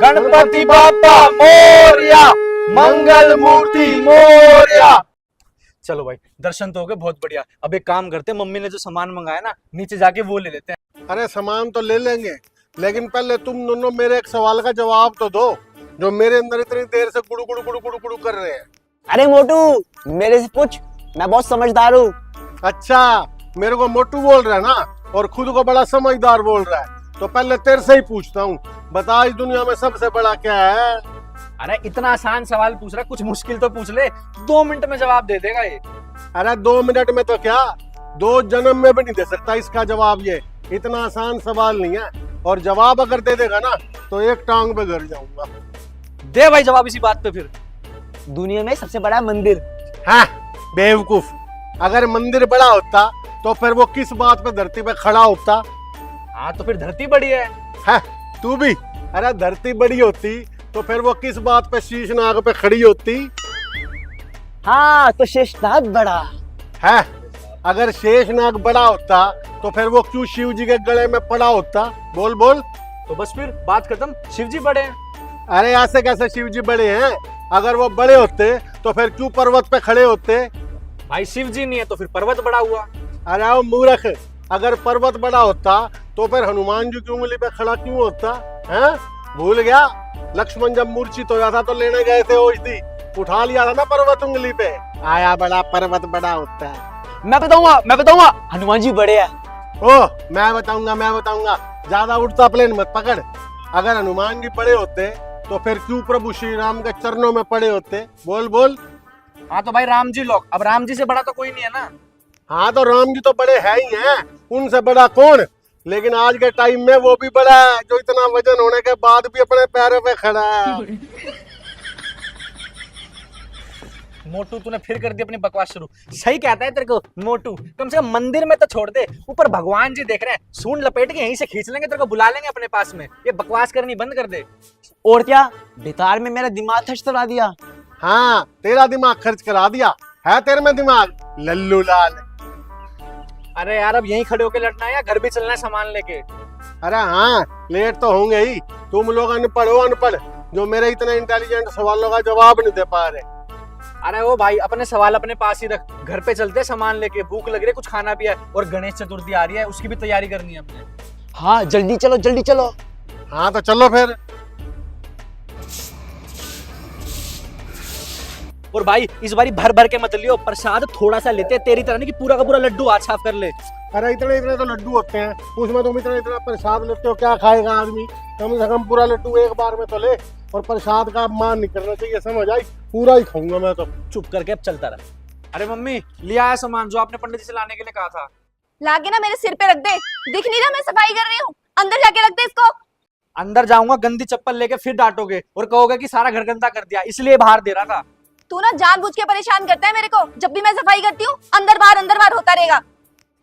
गणपति बाप्पा मोरया, मंगल मूर्ति मोरया। चलो भाई, दर्शन तो हो गए, बहुत बढ़िया। अब एक काम करते हैं, मम्मी ने जो सामान मंगाया ना, नीचे जाके वो ले लेते हैं। अरे सामान तो ले लेंगे, लेकिन पहले तुम दोनों मेरे एक सवाल का जवाब तो दो, जो मेरे अंदर इतनी देर से गुड़ू गुड़ू गुड़ू गुड़ू गुड़ू कर रहे हैं। अरे मोटू, मेरे से पूछ, मैं बहुत समझदार हूँ। अच्छा, मेरे को मोटू बोल रहा है ना, और खुद को बड़ा समझदार बोल रहा है। तो पहले तेरे से ही पूछता हूँ, बता इस दुनिया में सबसे बड़ा क्या है? अरे इतना आसान सवाल पूछ रहा, कुछ मुश्किल तो पूछ ले, 2 मिनट में जवाब दे देगा ये। अरे 2 मिनट में तो क्या, 2 जन्म में भी नहीं दे सकता इसका जवाब। ये इतना आसान सवाल नहीं है, और जवाब अगर दे देगा ना तो एक टांग पे गिर जाऊंगा। दे भाई जवाब इसी बात पे फिर। दुनिया में सबसे बड़ा मंदिर। हाँ बेवकूफ, अगर मंदिर बड़ा होता तो फिर वो किस बात पे धरती पे खड़ा होता? हाँ तो फिर धरती बड़ी है। है तू भी, अरे धरती बड़ी होती तो फिर वो किस बात पे शीश नाग पे खड़ी होती? हाँ तो शेषनाग बड़ा है, अगर शेषनाग बड़ा होता तो फिर वो क्यों शिव जी के गले में पड़ा होता? बोल बोल। तो बस फिर बात खत्म, शिव जी बड़े हैं। अरे ऐसे कैसे शिव जी बड़े हैं? अगर वो बड़े होते तो फिर क्यों पर्वत पे खड़े होते? भाई शिव जी नहीं है तो फिर पर्वत बड़ा हुआ। अरे वो मूर्ख, अगर पर्वत बड़ा होता तो फिर हनुमान जी की उंगली पे खड़ा क्यों होता? हैं? भूल गया? लक्ष्मण जब मूर्छित हो जाता तो लेने गए थे औषधि, उठा लिया था ना पर्वत उंगली पे। आया बड़ा पर्वत बड़ा होता है। मैं बताऊंगा, हनुमान जी बड़े हैं। ओ मैं बताऊंगा, ज्यादा उड़ता प्लेन मत पकड़। अगर हनुमान जी बड़े होते तो फिर क्यों प्रभु श्री राम के चरणों में पड़े होते? बोल बोल। हाँ तो भाई राम जी लोग, अब राम जी से बड़ा तो कोई नहीं है ना। हाँ तो राम जी तो बड़े है ही हैं, उनसे बड़ा कौन? लेकिन आज के टाइम में वो भी बड़ा है, जो इतना वजन होने के बाद भी अपने पैरों पे खड़ा है। मोटू तूने फिर कर दी अपनी बकवास शुरू। सही कहता है तेरे को मोटू, कम से कम मंदिर में तो छोड़ दे, ऊपर भगवान जी देख रहे हैं, सूंड लपेट के यहीं से खींच लेंगे, तेरे को बुला लेंगे अपने पास में। ये बकवास करनी बंद कर दे। और क्या, बेकार में मेरा दिमाग खर्च करा दिया। हाँ तेरा दिमाग खर्च करा दिया है, तेरे में दिमाग लल्लू लाल। अरे यार अब यहीं खड़े होकर लड़ना है या घर भी चलना है सामान लेके? अरे हाँ लेट तो होंगे ही, तुम लोग अनपढ़ हो, अनपढ़, जो मेरे इतने इंटेलिजेंट सवालों का जवाब नहीं दे पा रहे। अरे वो भाई अपने सवाल अपने पास ही रख, घर पे चलते सामान लेके, भूख लग रही है, कुछ खाना भी है, और गणेश चतुर्थी आ रही है, उसकी भी तैयारी करनी है हमने। हाँ जल्दी चलो। हाँ तो चलो फिर। और भाई इस बारी भर भर के मत लियो, प्रसाद थोड़ा सा लेते हैं, तेरी तरह नहीं कि पूरा का पूरा लड्डू हाथ साफ कर ले। अरे इतने इतने तो लड्डू होते हैं, उसमें तुम इतना इतना प्रसाद लेते हो, क्या खाएगा आदमी? कम से कम पूरा लड्डू एक बार में तो ले, और प्रसाद का अपमान नहीं करना चाहिए, समझ आई? पूरा ही खाऊंगा मैं तो। चुप करके अब चलता रहा। अरे मम्मी लिया है सामान जो आपने पंडित जी से लाने के लिए कहा था। लाके ना मेरे सिर पे रख दे, दिख नहीं रहा मैं सफाई कर रही हूँ? अंदर जाके रख दे इसको। अंदर जाऊंगा, गंदी चप्पल लेके फिर डांटोगे और कहोगे कि सारा घर गंदा कर दिया, इसलिए बाहर दे रहा था। तू ना जानबूझ के परेशान करता है मेरे को, जब भी मैं सफाई करती हूँ अंदर बाहर होता रहेगा।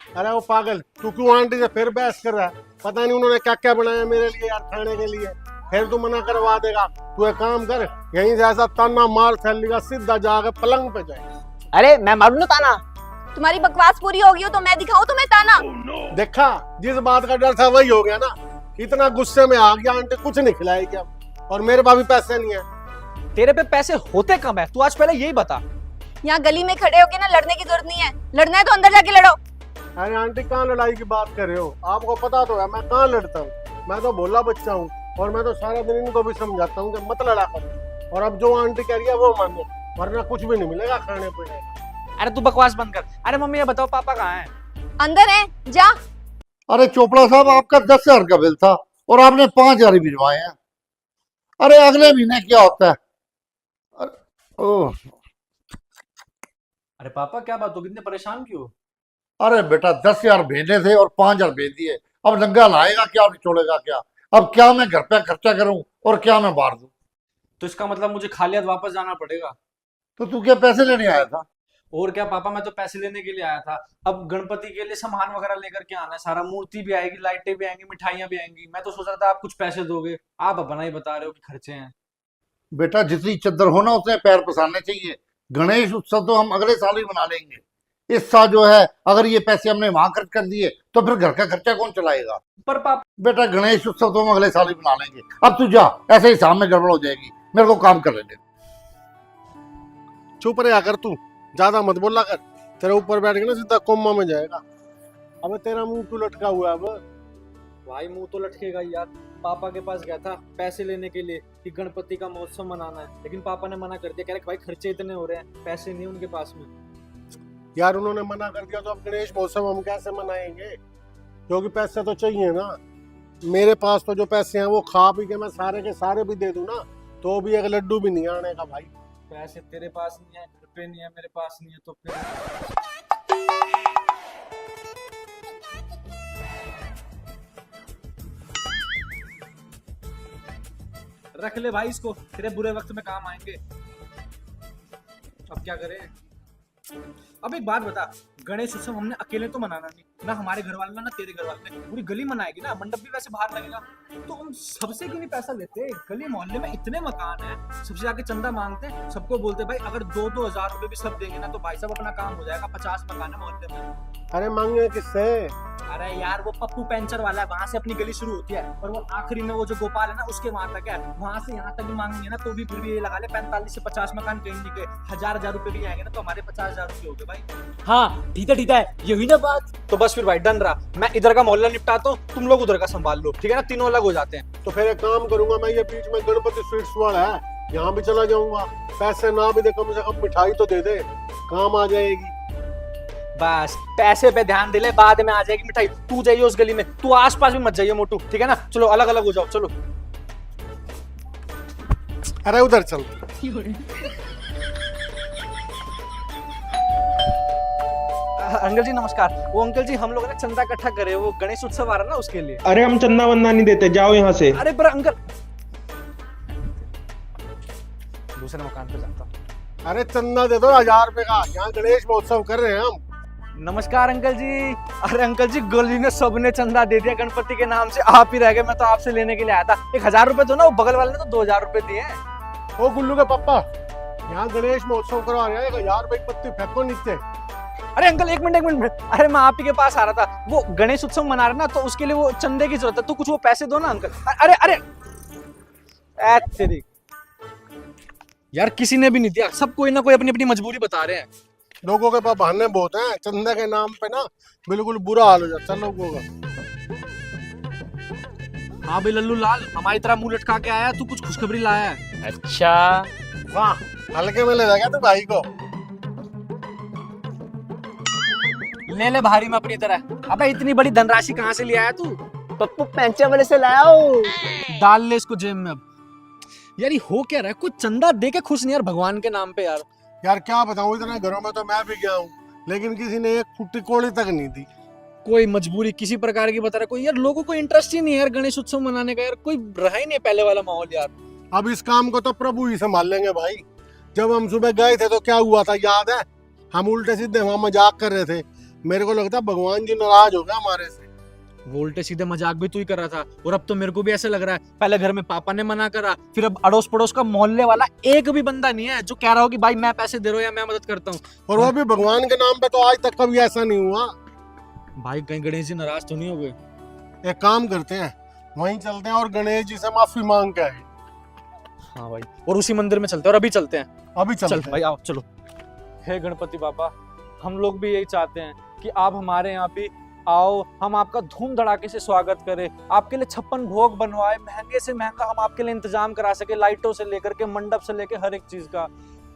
अरे वो पागल, तू क्यों आंटी से फिर बहस कर रहा है? पता नहीं उन्होंने क्या क्या बनाया मेरे लिए यार खाने के लिए, फिर तू मना करवा देगा। तू एक काम कर, यहीं से ऐसा ताना मार फैलेगा, सीधा जाकर पलंग पे जाए। अरे मैं मारू ना ताना? तुम्हारी बकवास पूरी होगी हो तो मैं दिखाऊं तुम्हें ताना? देखा, जिस बात का डर था वही हो गया ना। इतना गुस्से में आ गया, आंटी कुछ नहीं खिलाएगी अब, और मेरे पास भी पैसे नहीं है। तेरे पे पैसे होते कम है, तू आज पहले यही बता। यहाँ गली में खड़े होके ना लड़ने की जरूरत नहीं है, लड़ना है तो अंदर जाके लड़ो। अरे आंटी कहाँ लड़ाई की बात कर रहे हो? आपको पता तो है मैं कहाँ लड़ता हूँ, मैं तो भोला बच्चा हूँ, और मैं तो सारा दिन इनको भी समझाता हूँ कि मत लड़ा करो। और अब जो आंटी कह रही है वो मानो, वरना कुछ भी नहीं मिलेगा खाने पीने का। अरे तू बकवास बंद कर। अरे मम्मी ये बताओ पापा कहाँ हैं? अंदर है, जा। अरे चोपड़ा साहब, आपका 10,000 का बिल था और आपने 5,000 ही भिजवाए हैं। अरे अगले महीने क्या होता है? ओह, अरे पापा क्या बात हो, कितने परेशान क्यों? अरे बेटा 10,000 भेजने थे और 5,000 भेज दिए। अब लंगा लाएगा क्या, निचोड़ेगा क्या? अब क्या मैं घर पे खर्चा करूं और क्या मैं बाहर दूं? तो इसका मतलब मुझे खाली हाथ वापस जाना पड़ेगा? तो तू क्या पैसे लेने आया था? और क्या पापा, मैं तो पैसे लेने के लिए आया था। अब गणपति के लिए सामान वगैरह लेकर के आना है सारा, मूर्ति भी आएगी, लाइटें भी आएंगी, मिठाइयां भी आएंगी। मैं तो सोच रहा था आप कुछ पैसे दोगे, आप अपना ही बता रहे हो कि खर्चे हैं। बेटा जितनी चद्दर हो ना उतने पैर पसारने चाहिए। गणेश उत्सव तो हम अगले साल ही मना लेंगे, इस साल जो है अगर ये पैसे हमने वहां खर्च कर दिए तो फिर घर का खर्चा कौन चलाएगा? पर पापा बेटा गणेश उत्सव तो हम अगले साल ही बना लेंगे। अब तू जा, ऐसे ही शाम में गड़बड़ हो जाएगी, मेरे को काम कर लेने दे। चुप रहा कर तू, ज्यादा मत बोला कर, तेरे ऊपर बैठ के ना सीधा कोमा में जाएगा। अबे तेरा मुंह क्यों लटका हुआ है अब? भाई मुंह तो लटकेगा ही यार। पापा के पास गया था पैसे लेने के लिए कि गणपति का महोत्सव मनाना है, लेकिन पापा ने मना कर दिया, कह रहे भाई खर्चे इतने हो रहे हैं, पैसे नहीं उनके पास में। यार उन्होंने मना कर दिया तो अब गणेश महोत्सव हम कैसे मनाएंगे? क्योंकि पैसे तो चाहिए ना। मेरे पास तो जो पैसे हैं वो खा पी के मैं सारे के सारे भी दे दूं ना, तो भी एक लड्डू भी नहीं आने का भाई। पैसे तेरे पास नहीं है, रुपए नहीं है, मेरे पास नहीं है, तो फिर रख ले भाई इसको, तेरे बुरे वक्त में काम आएंगे। अब क्या करें? अब एक बात बता, गणेश उत्सव हमने अकेले तो मनाना नहीं, ना हमारे घर वाले ना तेरे घर वाले, पूरी गली मनाएगी ना, मंडप भी वैसे बाहर लगेगा, तो हम सबसे क्यों नहीं पैसा लेते? गली मोहल्ले में इतने मकान हैं, सबसे जाके चंदा मांगते हैं, सबको बोलते भाई अगर 2-2 हज़ार रुपए भी सब देंगे ना तो भाई साहब अपना काम हो जाएगा। 50 मकान है मोहल्ले में। अरे मांगे किससे? अरे यार वो पप्पू पेंचर वाला है, वहां से अपनी गली शुरू होती है, और वो आखिरी में वो जो गोपाल है ना उसके वहां तक है, वहां से यहाँ तक भी मांगेंगे ना तो भी फिर भी ये लगा ले 45 से 50 मकान कहीं नहीं गए, 1000 रुपए भी आएंगे ना तो हमारे 50,000 रुपए हो गए भाई। हाँ ठीक है, ये हुई ना बात। तो बस फिर भाई डन रहा, मैं इधर का मोहल्ला निपटाता हूँ, तुम लोग उधर का संभाल लो, ठीक है ना? तीनों अलग हो जाते हैं। तो फिर एक काम करूंगा मैं, ये बीच में गणपति स्वीट्स वाला है, यहाँ भी चला जाऊंगा। पैसे ना भी दे कम से कम मिठाई तो दे दे, काम आ जाएगी। बस पैसे पे ध्यान दे ले, बाद में आ जाएगी मिठाई। तू जाइए उस गली में, तू आसपास भी मत जाइए मोटू, ठीक है ना? चलो अलग अलग हो जाओ, चलो। अरे उधर चल। अंकल जी नमस्कार। वो अंकल जी हम लोग ना चंदा इकट्ठा करे, वो गणेश उत्सव आ रहा है ना उसके लिए। अरे हम चंदा वंदा नहीं देते, जाओ यहाँ से। अरे पर अंकल, दूसरे मकान पे जाता हूँ। अरे चंदा दे दो 1000 रुपए का, यहाँ गणेश महोत्सव कर रहे हैं हम। नमस्कार अंकल जी। अरे अंकल जी गली ने सबने चंदा दे दिया गणपति के नाम से, आप ही रह गए, मैं तो आपसे लेने के लिए आया था। 1000 रुपए दो ना, वो बगल वाले ने तो 2000 रुपए दिए हैं। ओ गुल्लू के पापा, यहाँ गणेश महोत्सव करवा रहे हैं, 1000 रुपए की पत्ती फेंको नीचे। अरे अंकल एक मिनट, अरे मैं आप ही के पास आ रहा था, वो गणेश उत्सव मना रहे ना तो उसके लिए वो चंदे की जरूरत है, तो कुछ वो पैसे दो ना अंकल। अरे अरे तेरी यार, किसी ने भी नहीं दिया, सब कोई ना कोई अपनी अपनी मजबूरी बता रहे हैं। लोगों के पास बहाने बहुत हैं, चंदा के नाम पे ना बिल्कुल बुरा हाल हो जाता है लोगों का। हाँ भाई लल्लू लाल, हमारी तरह मुंह लटका के आया, तू कुछ खुशखबरी लाया है? अच्छा वाह, हल्के में ले जाएगा तू भाई को। ले भारी में अपनी तरह। अबे इतनी बड़ी धनराशि कहाँ से ले आया तू? पप्पू पेंचर वाले से लाया हूँ। डाल ले इसको जेब में अब। यार ये हो क्या रहा है? कुछ चंदा दे के खुश नहीं यार भगवान के नाम पे यार। यार क्या बताऊं, इतने घरों में तो मैं भी गया हूँ, लेकिन किसी ने एक फुट्टी कोड़ी तक नहीं दी। कोई मजबूरी किसी प्रकार की बता रहा, कोई यार लोगों को इंटरेस्ट ही नहीं है यार गणेश उत्सव मनाने का, यार कोई रहा ही नहीं पहले वाला माहौल यार। अब इस काम को तो प्रभु ही संभाल लेंगे भाई। जब हम सुबह गए थे तो क्या हुआ था याद है? हम उल्टे सीधे वहां मजाक कर रहे थे, मेरे को लगता है भगवान जी नाराज हो गया हमारे से। वो उल्टे सीधे मजाक भी तू ही कर रहा था, और अब तो मेरे को भी ऐसा लग रहा है, पहले घर में पापा ने मना करा, फिर अब अड़ोस पड़ोस का मोहल्ले वाला एक भी बंदा नहीं है जो कह रहा हो कि भाई मैं पैसे दे रहा हूं या मैं मदद करता हूँ। और वो भी भगवान के नाम पे, तो आज तक कभी ऐसा नहीं हुआ। भाई कहीं गणेश जी नाराज तो नहीं हो गए? एक काम करते हैं, वहीं चलते हैं और गणेश जी से माफी मांग के आए। हाँ भाई, और उसी मंदिर में चलते हैं, और अभी चलते हैं। अभी चल चलते भाई आओ चलो। हे गणपति बाबा, हम लोग भी यही चाहते हैं कि आप हमारे यहाँ भी आओ, हम आपका धूम धड़ाके से स्वागत करें, आपके लिए 56 भोग बनवाए, महंगे से महंगा हम आपके लिए इंतजाम करा सके, लाइटों से लेकर के मंडप से लेकर हर एक चीज का।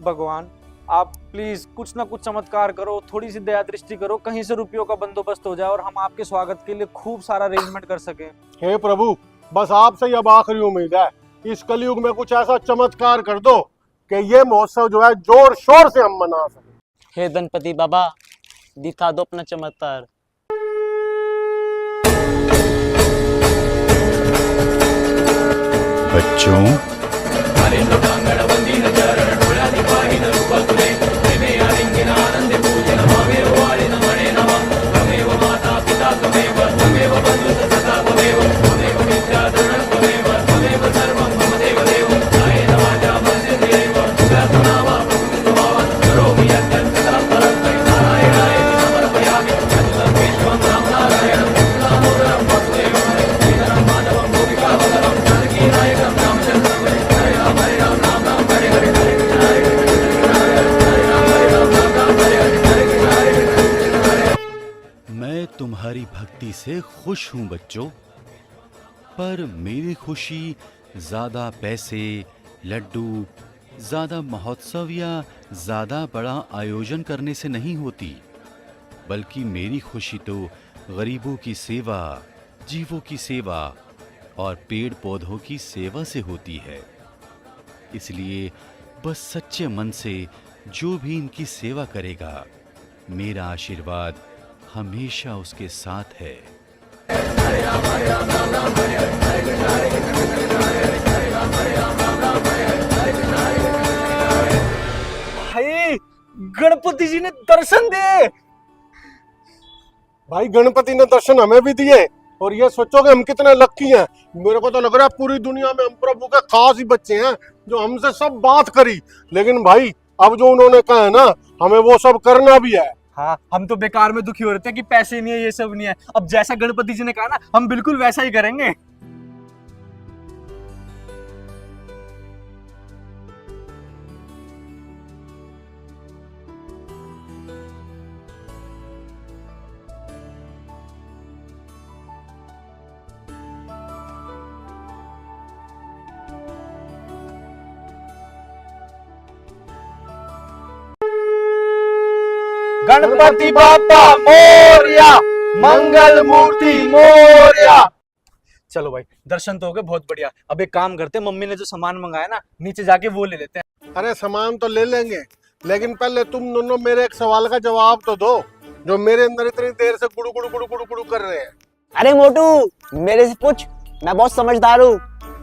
भगवान आप प्लीज कुछ ना कुछ चमत्कार करो, थोड़ी सी दया दृष्टि करो, कहीं से रुपयों का बंदोबस्त हो जाए और हम आपके स्वागत के लिए खूब सारा अरेंजमेंट कर सकें। हे प्रभु, बस आपसे ही अब आखिरी उम्मीद है, इस कलयुग में कुछ ऐसा चमत्कार कर दो कि ये महोत्सव जो है जोर शोर से हम मना सके। हे गणपति बाबा, दिखा दो अपना चमत्कार। बच्चों से खुश हूं बच्चों, पर मेरी खुशी ज्यादा पैसे, लड्डू, ज्यादा महोत्सव या ज्यादा बड़ा आयोजन करने से नहीं होती, बल्कि मेरी खुशी तो गरीबों की सेवा, जीवों की सेवा और पेड़ पौधों की सेवा से होती है। इसलिए बस सच्चे मन से जो भी इनकी सेवा करेगा, मेरा आशीर्वाद हमेशा उसके साथ है। भाई गणपति जी ने दर्शन दे। भाई गणपति ने दर्शन हमें भी दिए, और ये सोचो कि हम कितने लक्की हैं। मेरे को तो लग रहा है पूरी दुनिया में हम प्रभु के खास ही बच्चे हैं जो हमसे सब बात करी। लेकिन भाई अब जो उन्होंने कहा है ना, हमें वो सब करना भी है। हाँ, हम तो बेकार में दुखी हो रहे थे कि पैसे नहीं है, ये सब नहीं है। अब जैसा गणपति जी ने कहा ना, हम बिल्कुल वैसा ही करेंगे। गणपति बाप्पा मोरया, मंगल मूर्ति मोरया। चलो भाई, दर्शन तो हो गए, बहुत बढ़िया। अब एक काम करते हैं, मम्मी ने जो सामान मंगाया ना, नीचे जाके वो ले लेते हैं। अरे सामान तो ले लेंगे, लेकिन पहले तुम दोनों मेरे एक सवाल का जवाब तो दो, जो मेरे अंदर इतनी देर से गुड़ू गुड़ू गुड़ू गुड़ू गुड़ू कर रहे हैं। अरे मोटू, मेरे से पूछ, मैं बहुत समझदार हूँ।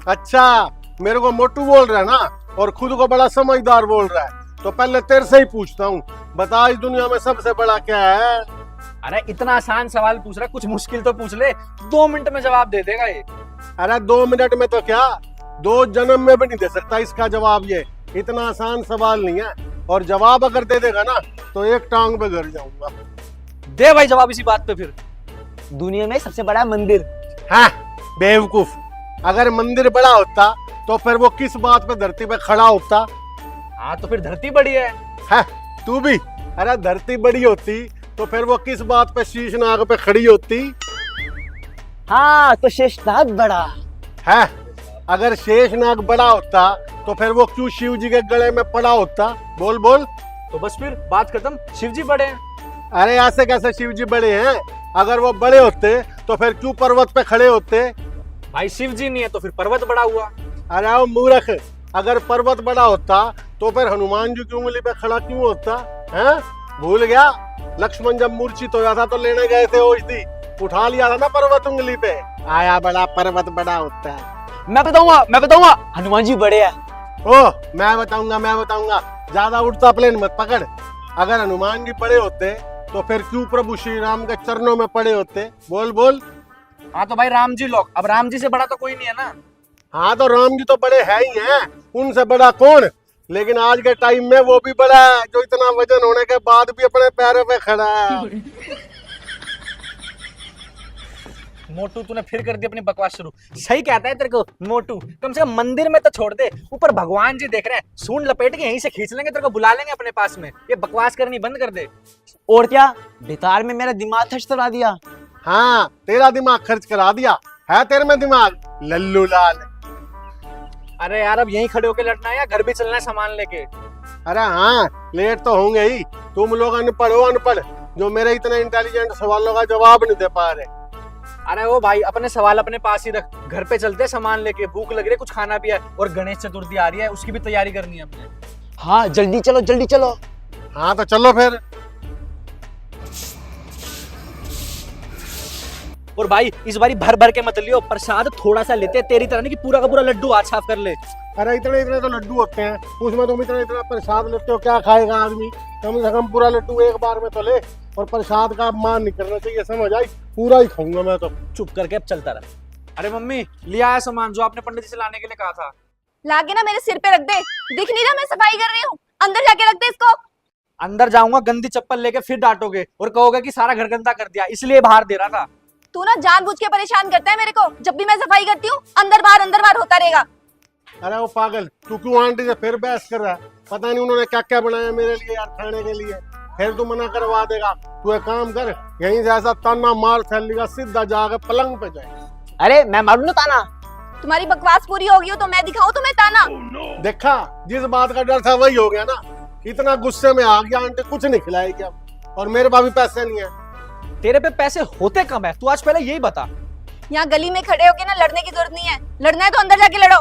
अच्छा, मेरे को मोटू बोल रहा है ना, और खुद को बड़ा समझदार बोल रहा है। तो पहले तेरे से ही पूछता हूँ, बता इस दुनिया में सबसे बड़ा क्या है? अरे इतना आसान सवाल पूछ रहा है, कुछ मुश्किल तो पूछ ले, 2 मिनट में जवाब दे देगा ये। अरे 2 मिनट में तो क्या, 2 जन्म में भी नहीं दे सकता इसका जवाब। ये इतना आसान सवाल नहीं है, और जवाब अगर दे देगा ना तो एक टांग पे गिर जाऊंगा। दे भाई जवाब इसी बात पे फिर। दुनिया में सबसे बड़ा मंदिर। हाँ बेवकूफ, अगर मंदिर बड़ा होता तो फिर वो किस बात पे धरती पे खड़ा होता? हाँ तो फिर धरती बड़ी है। है तू भी, अरे धरती बड़ी होती तो फिर वो किस बात पे शीशनाग पे खड़ी होती? हाँ तो शेषनाग बड़ा है। अगर शेषनाग बड़ा होता तो फिर वो क्यों शिव जी के गले में पड़ा होता? बोल बोल। तो बस फिर बात खत्म, शिव जी बड़े हैं। अरे ऐसे कैसे शिव जी बड़े हैं? अगर वो बड़े होते तो फिर क्यों पर्वत पे खड़े होते? भाई शिव जी नहीं है तो फिर पर्वत बड़ा हुआ। अरे ओ मूर्ख, अगर पर्वत बड़ा होता तो फिर हनुमान जी की उंगली पे खड़ा क्यों होता है? भूल गया? लक्ष्मण जब मूर्छित हो जाता तो लेने गए थे औषधि, उठा लिया था ना पर्वत उंगली पे। आया बड़ा पर्वत बड़ा होता है। मैं बताऊंगा, हनुमान जी बड़े हैं। ओ मैं बताऊंगा, ज्यादा उड़ता प्लेन मत पकड़। अगर हनुमान जी बड़े होते तो फिर क्यों प्रभु श्री राम के चरणों में पड़े होते? बोल बोल। हाँ तो भाई राम जी लोग, अब राम जी से बड़ा तो कोई नहीं है ना। हाँ तो राम जी तो बड़े है ही हैं, उनसे बड़ा कौन? लेकिन आज के टाइम में वो भी बड़ा है, जो इतना वजन होने के बाद भी अपने पैरों पे खड़ा है। मोटू तूने फिर कर दी अपनी बकवास शुरू। सही कहता है तेरे को मोटू, कम से कम मंदिर में तो छोड़ दे, ऊपर भगवान जी देख रहे हैं, सूंड लपेट के यहीं से खींच लेंगे, तेरे को बुला लेंगे अपने पास में। ये बकवास करनी बंद कर दे। और क्या, बेकार में मेरा दिमाग खर्च करा दिया। हाँ तेरा दिमाग खर्च करा दिया है, तेरे में दिमाग लल्लू लाल। अरे यार अब यहीं खड़े होके लड़ना है या घर भी चलना है सामान लेके? अरे हाँ लेट तो होंगे ही, तुम लोग अनपढ़ हो, अनपढ़ जो मेरे इतने इंटेलिजेंट सवालों का जवाब नहीं दे पा रहे। अरे ओ भाई, अपने सवाल अपने पास ही रख, घर पे चलते हैं सामान लेके, भूख लग रही है, कुछ खाना भी है, और गणेश चतुर्थी आ रही है, उसकी भी तैयारी करनी है हमने। हाँ जल्दी चलो। हाँ तो चलो फिर। और भाई इस बारी भर भर के मत लियो, प्रसाद थोड़ा सा लेते, तेरी तरह नहीं कि पूरा का पूरा लड्डू हाथ साफ कर ले। अरे इतने इतने तो लड्डू होते हैं, उसमें तुम इतना इतना प्रसाद लेते हो, क्या खाएगा आदमी? कम से कम पूरा लड्डू एक बार में तो ले, और प्रसाद का अपमान नहीं करना चाहिए, समझ आई? पूरा ही खाऊंगा मैं तो। चुप करके अब चलता रहा। अरे मम्मी, लिया है सामान जो आपने पंडित जी से लाने के लिए कहा था। लाके ना मेरे सिर पे रख दे, दिख नहीं रहा मैं सफाई कर रही हूँ? अंदर जाके रख दे इसको। अंदर जाऊंगा, गंदी चप्पल लेके फिर डांटोगे और कहोगे कि सारा घर गंदा कर दिया, इसलिए बाहर दे रहा था। तू ना जानबूझ के परेशान करता है मेरे को, जब भी मैं सफाई करती हूँ अंदर बाहर होता रहेगा। अरे वो पागल, तू क्यों आंटी से फिर बहस कर रहा है? पता नहीं उन्होंने क्या क्या बनाया मेरे लिए यार खाने के लिए। फिर तू मना करवा देगा। तू एक काम कर, यहीं से ऐसा ताना मार फैलेगा, सीधा जाकर पलंग पे जाए। अरे मैं मारू ना ताना। तुम्हारी बकवास पूरी होगी हो तो मैं दिखाऊं तुम्हें ताना। देखा, जिस बात का डर था वही हो गया ना। इतना गुस्से में आ गया, आंटी कुछ नहीं खिलाएगी अब, और मेरे पास भी पैसे नहीं है। तेरे पे पैसे होते कम है, तू आज पहले यही बता। यहाँ गली में खड़े होके ना लड़ने की जरूरत नहीं है, लड़ना है तो अंदर जाके लड़ो।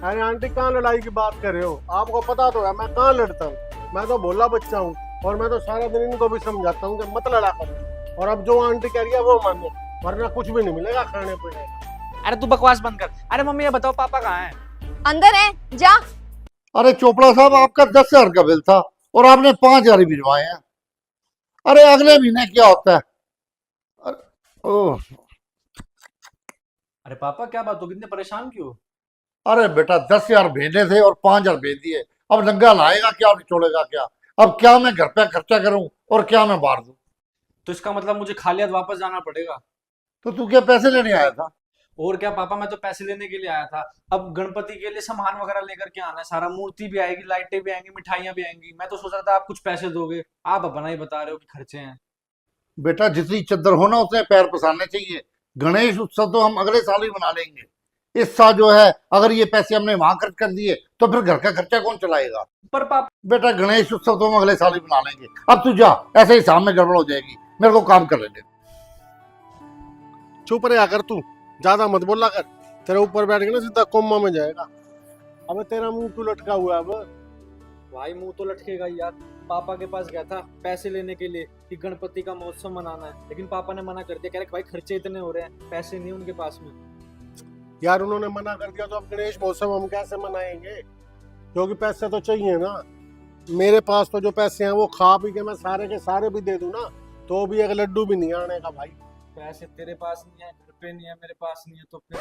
अरे आंटी कहाँ लड़ाई की बात कर रहे हो? आपको पता तो है मैं कहाँ लड़ता हूँ। मैं तो भोला बच्चा हूँ, और मैं तो सारा दिन इनको भी समझाता हूँ कि मत लड़ा कर। और अब जो आंटी कह रही है वो मानो, वरना कुछ भी नहीं मिलेगा खाने पीने का। अरे तू बकवास बंद कर। अरे मम्मी ये बताओ पापा कहाँ हैं? अंदर है, जा। अरे चोपड़ा साहब, आपका 10,000 का बिल था और आपने 5,000 ही भिजवाए हैं। अरे अगले महीने क्या होता है? ओह, अरे पापा क्या बात हो, कितने परेशान क्यों? अरे बेटा 10,000 भेजे थे और 5,000 भेज दिए। अब नंगा लाएगा क्या और छोड़ेगा क्या? अब क्या मैं घर पे खर्चा करूं और क्या मैं बाहर दूं? तो इसका मतलब मुझे खाली हाथ वापस जाना पड़ेगा? तो तू क्या पैसे लेने आया था? और क्या पापा, मैं तो पैसे लेने के लिए आया था। अब गणपति के लिए सामान वगैरह लेकर के आना है सारा, मूर्ति भी आएगी, लाइटें भी आएंगी, मिठाइयाँ भी आएंगी। मैं तो सोच रहा था आप कुछ पैसे दोगे, आप अपना ही बता रहे हो कि खर्चे हैं। बेटा जितनी चद्दर हो ना उतने पैर पसारने चाहिए। गणेश उत्सव तो हम अगले साल ही मना लेंगे। इस साल जो है, अगर ये पैसे हमने वहां खर्च कर दिए तो फिर घर का खर्चा कौन चलाएगा? पर पापा, बेटा गणेश उत्सव तो हम अगले साल ही मना लेंगे। अब तू जा, ऐसे ही सामने गड़बड़ हो जाएगी। मेरे को काम कर लेने। चुप रहा कर तू, ज्यादा मत बोला कर। तेरे ऊपर बैठ के ना सीधा कोमा में जाएगा। अब तेरा मुंह क्यों लटका हुआ है? अब भाई मुंह तो लटकेगा ही यार। पापा के पास गया था पैसे लेने के लिए कि गणपति का महोत्सव मनाना है, लेकिन पापा ने मना कर दिया। कह रहे भाई खर्चे इतने हो रहे हैं, पैसे नहीं उनके पास में। यार उन्होंने मना कर दिया तो अब गणेश महोत्सव हम कैसे मनाएंगे? क्योंकि पैसे तो चाहिए ना। मेरे पास तो जो पैसे हैं वो खा पी के मैं सारे के सारे भी दे दूं ना, तो भी एक लड्डू भी नहीं आने का भाई। पैसे तेरे पास नहीं है, घर पे नहीं है, मेरे पास नहीं है, तो फिर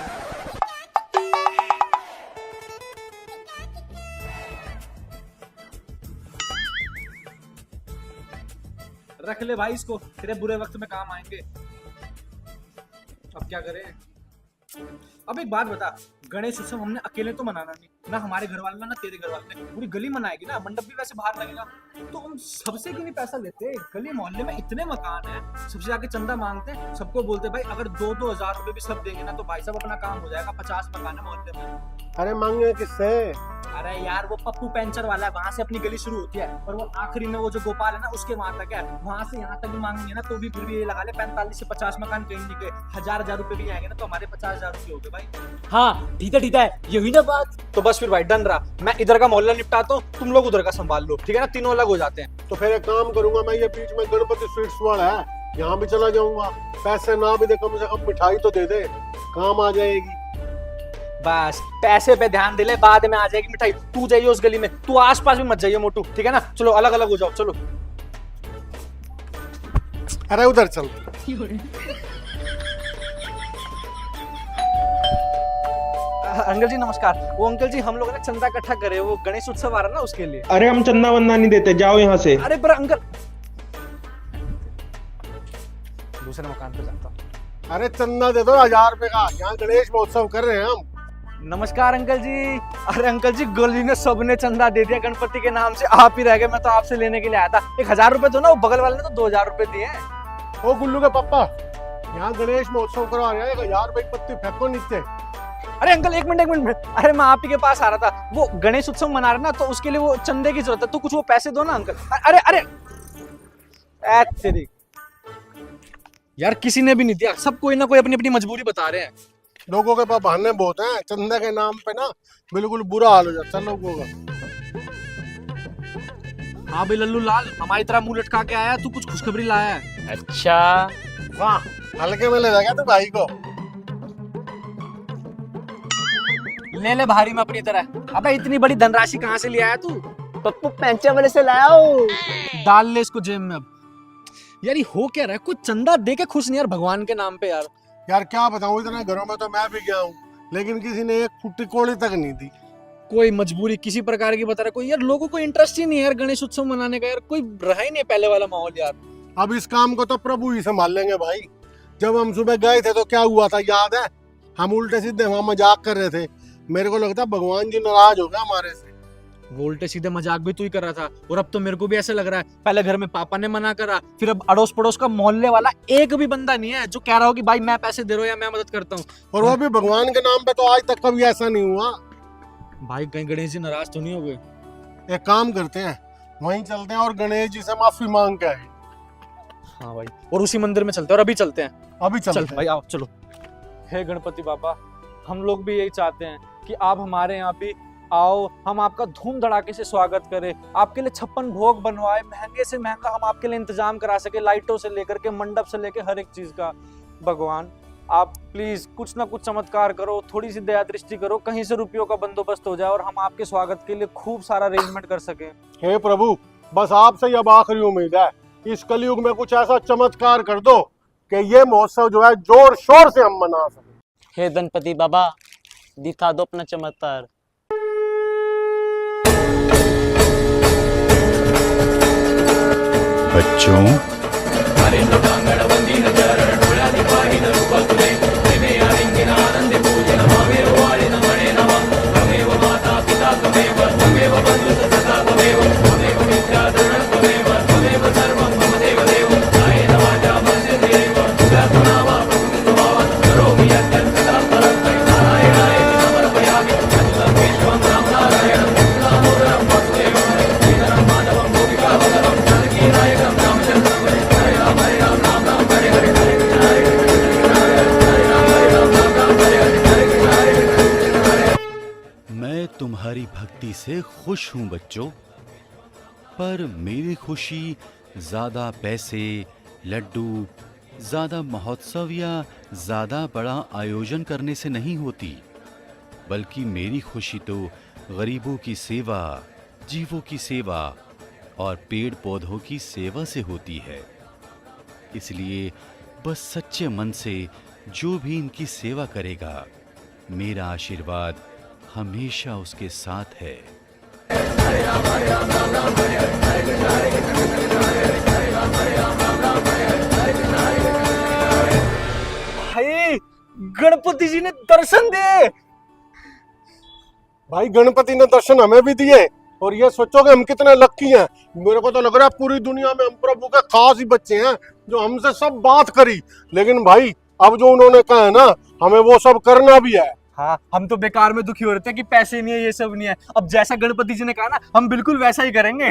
रख ले भाई इसको, तेरे बुरे वक्त में काम आएंगे। अब क्या करें? अब एक बात बता, गणेश उत्सव हमने अकेले तो मनाना नहीं ना, हमारे घर वाले ना तेरे घर वाले, पूरी गली मनाएगी ना, मंडप भी वैसे बाहर लगेगा। तो हम सबसे क्यों नहीं पैसा लेते? गली मोहल्ले में इतने मकान है, सबसे जाके चंदा मांगते हैं, सबको बोलते भाई अगर 2-2 हजार रुपए भी सब देंगे ना तो भाई साहब अपना काम हो जाएगा। 50 मकान है मोहल्ले में। अरे मांगे किससे? अरे यार वो पप्पू पेंचर वाला है, वहां से अपनी गली शुरू होती है, और वो आखिरी में वो जो गोपाल है ना उसके वहां तक है। वहां से यहाँ तक भी मांगेंगे ना तो भी फिर भी ये लगा ले 45 से 50 मकान कहीं नहीं गए, 1000 रुपए भी आएंगे ना तो हमारे 50,000 रुपए हो गए भाई। हाँ ठीक है, ये हुई ना बात। तो बस फिर भाई डन रहा, मैं इधर का मोहल्ला निपटाता हूँ, तुम लोग उधर का संभाल लो, ठीक है ना? तीनों अलग हो जाते हैं। तो फिर एक काम करूंगा मैं, ये बीच में गणपति स्वीट्स वाला है, यहाँ भी चला जाऊंगा। पैसे ना भी दे, कम से कम मिठाई तो दे दे, काम आ जाएगी। बस पैसे पे ध्यान दे ले, बाद में आ जाएगी मिठाई। तू जाइए उस गली में, तू आसपास भी मत जाइए मोटू, ठीक है ना? चलो अलग अलग हो जाओ, चलो। अरे उधर चल। अंकल जी नमस्कार। वो अंकल जी, हम लोग ना चंदा इकट्ठा करे, वो गणेश उत्सव आ रहा है ना उसके लिए। अरे हम चंदा वंदा नहीं देते, जाओ यहाँ से। अरे पर अंकल, दूसरे मकान पे जाता हूँ। अरे चंदा दे दो 1000 रुपए का, यहाँ गणेश महोत्सव कर रहे हैं हम। नमस्कार अंकल जी। अरे अंकल जी, गली ने सबने चंदा दे दिया गणपति के नाम से, आप ही रह गए। मैं तो आपसे लेने के लिए आया था। 1000 रुपए दो ना, वो बगल वाले ने तो 2000 रुपए दिए हैं। ओ गुल्लू के पापा, यहाँ गणेश महोत्सव करवा रहे हैं, 1000 रुपए की पत्ती फेंको नीचे। अरे अंकल एक मिनट, अरे मैं आप ही के पास आ रहा था। वो गणेश उत्सव मना रहे ना, तो उसके लिए वो चंदे की जरूरत है, तो कुछ वो पैसे दो ना अंकल। अरे अरे तेरी यार, किसी ने भी नहीं दिया, सब कोई ना कोई अपनी अपनी मजबूरी बता रहे हैं। लोगों के पास बहाने बहुत हैं, चंदा के नाम पे ना बिल्कुल बुरा हाल हो जाता है लोगों का। हाँ भाई लल्लू लाल, हमारी तरह मुंह लटका के आया, तू कुछ खुशखबरी लाया है? अच्छा, वाह, हल्के में ले जाएगा तू भाई को। ले ले भारी में अपनी तरह। अबे इतनी बड़ी धनराशि कहाँ से ले आया तू? पप्पू पेंचर वाले से लाया हूँ। डाल ले इसको जेब में। अब यार ये हो क्या रहा है? कुछ चंदा दे के खुश नहीं यार, भगवान के नाम पे यार। यार क्या बताऊं, इतने घरों में तो मैं भी गया हूँ, लेकिन किसी ने एक फुट्टी कोड़ी तक नहीं दी। कोई मजबूरी किसी प्रकार की बता रहा, कोई यार लोगों को इंटरेस्ट ही नहीं है यार गणेश उत्सव मनाने का। यार कोई रहा ही नहीं पहले वाला माहौल यार। अब इस काम को तो प्रभु ही संभाल लेंगे भाई। जब हम सुबह गए थे तो क्या हुआ था याद है? हम उल्टे सीधे वहां मजाक कर रहे थे। मेरे को लगता है भगवान जी नाराज हो गया हमारे से। वो उल्टे सीधे मजाक भी तू ही कर रहा था, और अब तो मेरे को भी ऐसे लग रहा है, पहले घर में पापा ने मना करा, फिर अब अड़ोस पड़ोस का मोहल्ले वाला एक भी बंदा नहीं है जो कह रहा हो कि भाई मैं पैसे दे रहा हूँ या मैं मदद करता हूँ। और वो भी भगवान के नाम पे तो आज तक कभी ऐसा नहीं हुआ। भाई कहीं गणेश जी नाराज तो नहीं हो गए? एक काम करते हैं, वहीं चलते हैं और गणेश जी से माफी मांग के आए। हाँ भाई, और उसी मंदिर में चलते हैं, और अभी चलते हैं। अभी चल चलते हैं। भाई आओ चलो। हे गणपति बाबा, हम लोग भी यही चाहते हैं कि आप हमारे यहाँ भी आओ, हम आपका धूम धड़ाके से स्वागत करें, आपके लिए 56 भोग बनवाए, महंगे से महंगा हम आपके लिए इंतजाम करा सके, लाइटों से लेकर के मंडप से लेकर हर एक चीज का। भगवान आप प्लीज कुछ ना कुछ चमत्कार करो, थोड़ी सी दया दृष्टि करो, कहीं से रुपयों का बंदोबस्त हो जाए और हम आपके स्वागत के लिए खूब सारा अरेंजमेंट कर सकें। हे प्रभु, बस आपसे ही अब आखिरी उम्मीद है, इस कलयुग में कुछ ऐसा चमत्कार कर दो कि ये महोत्सव जो है जोर शोर से हम मना सकें। हे गणपति बाबा, दिखा दो अपना चमत्कार। बच्चों, मैं तुम्हारी भक्ति से खुश हूं बच्चों, पर मेरी खुशी ज्यादा पैसे, लड्डू, ज्यादा महोत्सव या ज्यादा बड़ा आयोजन करने से नहीं होती, बल्कि मेरी खुशी तो गरीबों की सेवा, जीवों की सेवा और पेड़ पौधों की सेवा से होती है। इसलिए बस सच्चे मन से जो भी इनकी सेवा करेगा, मेरा आशीर्वाद हमेशा उसके साथ है। भाई गणपति जी ने दर्शन दिए। भाई गणपति ने दर्शन हमें भी दिए, और ये सोचो कि हम कितने लक्की हैं। मेरे को तो लग रहा है पूरी दुनिया में हम प्रभु के खास ही बच्चे हैं जो हमसे सब बात करी। लेकिन भाई अब जो उन्होंने कहा है ना, हमें वो सब करना भी है। हाँ, हम तो बेकार में दुखी हो रहे थे कि पैसे नहीं है, ये सब नहीं है। अब जैसा गणपति जी ने कहा ना, हम बिल्कुल वैसा ही करेंगे।